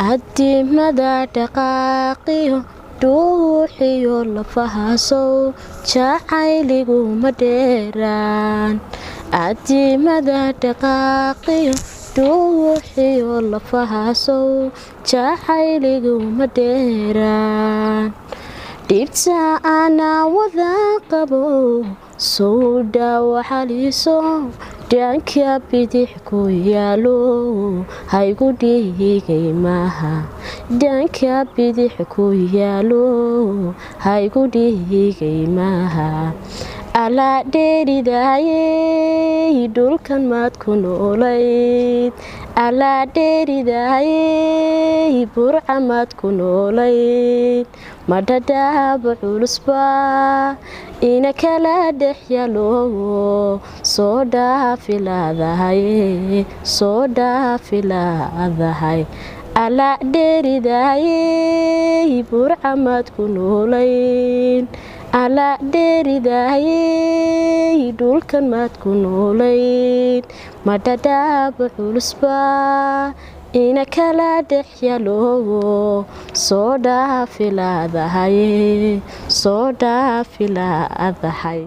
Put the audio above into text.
adimada dhaqaaqiyo dhuuxiyo lafahaasow jacayligu ma dheeraan adimada dhaqaaqiyo dhuuxiyo lafahaasow jacayligu ma dheeraan dhibta anaa wada qabo soo dhaawa xaliiso dhanka bidix ku yaalo haygu dhigay maaha dhanka bidix ku yaalo haygu dhigay maaha alaa dheeridaayey dhulkan maad ku noolayd alaa dheeridaayey burca maad ku noolayd madhadhaaba culusba ina kala dhex yaalo soo dhaafilaadahay alaa dheeridaayey burca maad ku noolayd alaa dheeridaayey dhulkan maad ku noolayd madhadhaaba culusba ina kala dhex yaalo soo dhaafilaadahay